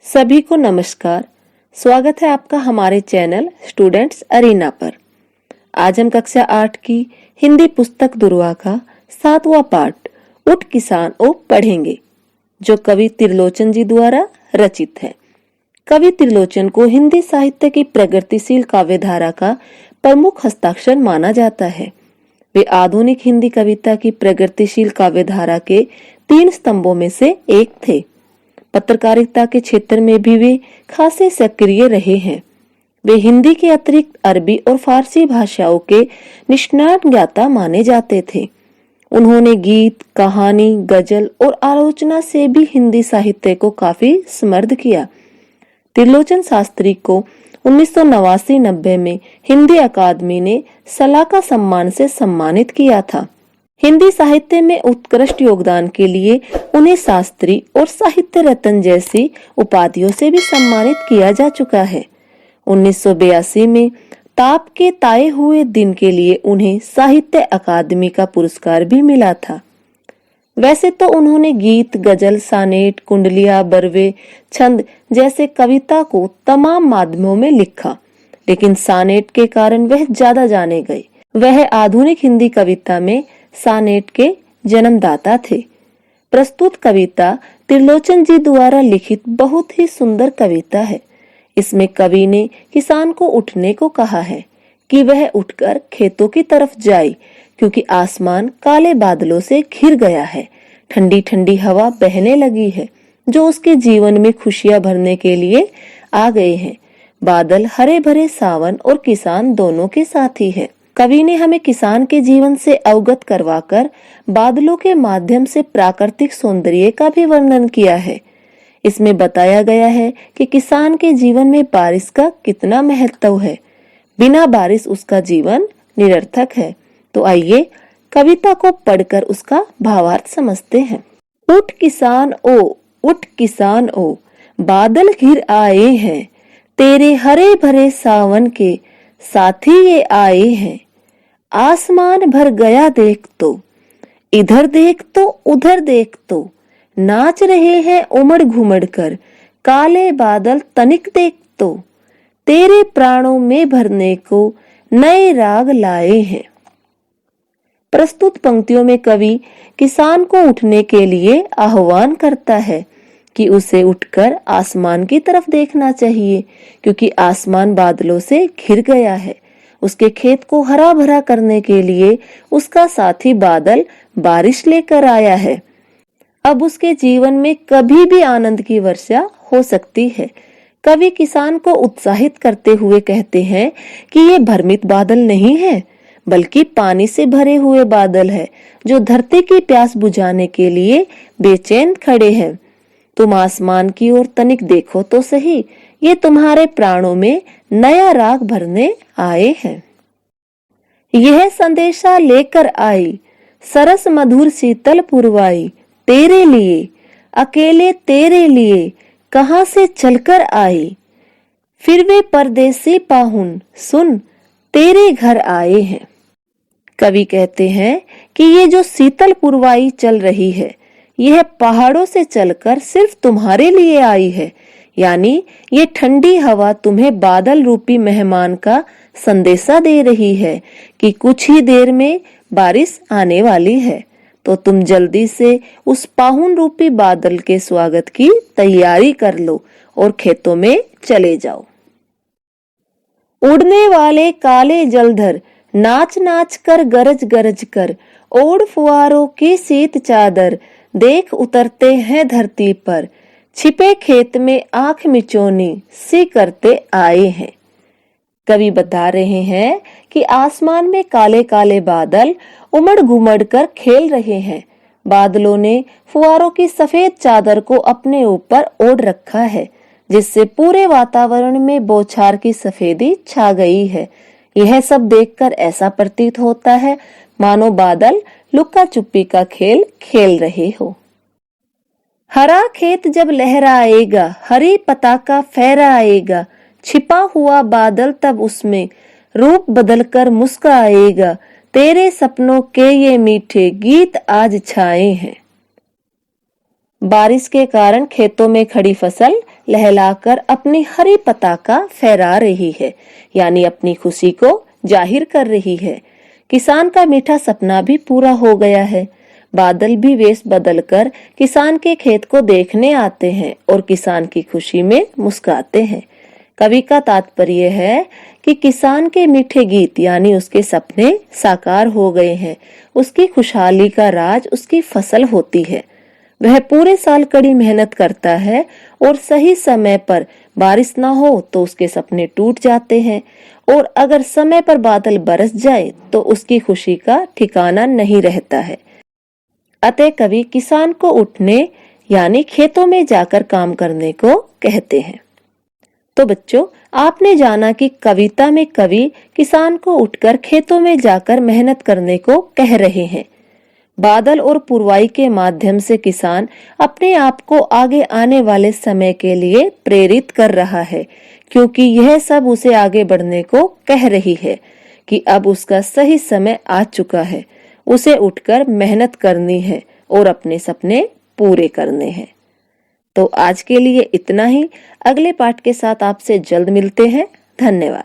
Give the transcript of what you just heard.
सभी को नमस्कार। स्वागत है आपका हमारे चैनल स्टूडेंट्स अरीना पर। आज हम कक्षा 8 की हिंदी पुस्तक दुर्वा का 7वां पाठ उठ किसान ओ पढ़ेंगे, जो कवि त्रिलोचन जी द्वारा रचित है। कवि त्रिलोचन को हिंदी साहित्य की प्रगतिशील काव्यधारा का प्रमुख हस्ताक्षर माना जाता है। वे आधुनिक हिंदी कविता की प्रगतिशील काव्यधारा के 3 स्तंभों में से एक थे। पत्रकारिता के क्षेत्र में भी वे खासे सक्रिय रहे हैं। वे हिंदी के अतिरिक्त अरबी और फारसी भाषाओं के निष्णात ज्ञाता माने जाते थे। उन्होंने गीत, कहानी, गजल और आलोचना से भी हिंदी साहित्य को काफी समृद्ध किया। त्रिलोचन शास्त्री को 1989-90 में हिंदी अकादमी ने सलाका सम्मान से सम्मानित किया था। हिंदी साहित्य में उत्कृष्ट योगदान के लिए उन्हें शास्त्री और साहित्य रत्न जैसी उपाधियों से भी सम्मानित किया जा चुका है। 1982 में ताप के ताए हुए दिन के लिए उन्हें साहित्य अकादमी का पुरस्कार भी मिला था। वैसे तो उन्होंने गीत, गजल, सानेट, कुंडलिया, बरवे, छंद जैसे कविता को तमाम माध्यमों में लिखा, लेकिन सानेट के कारण वह ज्यादा जाने गए। वह आधुनिक हिंदी कविता में सानेट के जन्मदाता थे। प्रस्तुत कविता त्रिलोचन जी द्वारा लिखित बहुत ही सुंदर कविता है। इसमें कवि ने किसान को उठने को कहा है कि वह उठकर खेतों की तरफ जाए, क्योंकि आसमान काले बादलों से घिर गया है। ठंडी ठंडी हवा बहने लगी है, जो उसके जीवन में खुशियां भरने के लिए आ गए हैं। बादल हरे भरे सावन और किसान दोनों के साथी है। कवि ने हमें किसान के जीवन से अवगत करवाकर बादलों के माध्यम से प्राकृतिक सौंदर्य का भी वर्णन किया है। इसमें बताया गया है कि किसान के जीवन में बारिश का कितना महत्व है। बिना बारिश उसका जीवन निरर्थक है। तो आइए कविता को पढ़कर उसका भावार्थ समझते हैं। उठ किसान ओ, उठ किसान ओ, बादल घिर आए हैं, तेरे हरे भरे सावन के साथी ये आए हैं। आसमान भर गया देख तो, इधर देख तो उधर देख तो, नाच रहे हैं उमड़ घुमड़ कर, काले बादल तनिक देख तो, तेरे प्राणों में भरने को नए राग लाए हैं। प्रस्तुत पंक्तियों में कवि किसान को उठने के लिए आह्वान करता है कि उसे उठकर आसमान की तरफ देखना चाहिए, क्योंकि आसमान बादलों से घिर गया है। उसके खेत को हरा भरा करने के लिए उसका साथी बादल बारिश लेकर आया है। अब उसके जीवन में कभी भी आनंद की वर्षा हो सकती है। कवि किसान को उत्साहित करते हुए कहते हैं कि ये भ्रमित बादल नहीं है, बल्कि पानी से भरे हुए बादल है, जो धरती की प्यास बुझाने के लिए बेचैन खड़े हैं। तुम आसमान की ओर तनिक देखो तो सही, ये तुम्हारे प्राणों में नया राग भरने आए हैं। यह संदेशा लेकर आई, सरस मधुर शीतल पुरवाई, तेरे लिए, अकेले तेरे लिए, कहां से चलकर आई। फिर वे परदेसी पाहुन सुन, तेरे घर आए हैं। कवि कहते हैं कि ये जो शीतल पुरवाई चल रही है, यह पहाड़ों से चलकर सिर्फ तुम्हारे लिए आई है। यानी ये ठंडी हवा तुम्हें बादल रूपी मेहमान का संदेशा दे रही है कि कुछ ही देर में बारिश आने वाली है। तो तुम जल्दी से उस पाहुन रूपी बादल के स्वागत की तैयारी कर लो और खेतों में चले जाओ। उड़ने वाले काले जलधर, नाच नाच कर गरज गरज कर, ओढ़ फुआरों की शीत चादर, देख उतरते हैं धरती पर, छिपे खेत में आंख मिचौनी सी करते आए हैं। कवि बता रहे हैं कि आसमान में काले काले बादल उमड़ घुमड़ कर खेल रहे हैं। बादलों ने फुआरों की सफेद चादर को अपने ऊपर ओढ़ रखा है, जिससे पूरे वातावरण में बौछार की सफेदी छा गई है। यह सब देखकर ऐसा प्रतीत होता है मानो बादल लुक्का छुपी का खेल खेल रहे हो। हरा खेत जब लहराएगा, हरी पताका फहराएगा, छिपा हुआ बादल तब उसमें रूप बदलकर मुस्कुराएगा, तेरे सपनों के ये मीठे गीत आज छाए हैं। बारिश के कारण खेतों में खड़ी फसल लहलाकर अपनी हरी पताका फहरा रही है, यानी अपनी खुशी को जाहिर कर रही है। किसान का मीठा सपना भी पूरा हो गया है। बादल भी वेश बदलकर किसान के खेत को देखने आते हैं और किसान की खुशी में मुस्कुराते हैं। कवि का तात्पर्य है कि किसान के मीठे गीत यानी उसके सपने साकार हो गए हैं। उसकी खुशहाली का राज उसकी फसल होती है। वह पूरे साल कड़ी मेहनत करता है और सही समय पर बारिश ना हो तो उसके सपने टूट जाते हैं, और अगर समय पर बादल बरस जाए तो उसकी खुशी का ठिकाना नहीं रहता है। अतः कवि किसान को उठने यानी खेतों में जाकर काम करने को कहते हैं। तो बच्चों, आपने जाना कि कविता में कवि किसान को उठकर खेतों में जाकर मेहनत करने को कह रहे हैं। बादल और पुरवाई के माध्यम से किसान अपने आप को आगे आने वाले समय के लिए प्रेरित कर रहा है, क्योंकि यह सब उसे आगे बढ़ने को कह रही है कि अब उसका सही समय आ चुका है। उसे उठकर मेहनत करनी है और अपने सपने पूरे करने हैं। तो आज के लिए इतना ही। अगले पाठ के साथ आपसे जल्द मिलते हैं। धन्यवाद।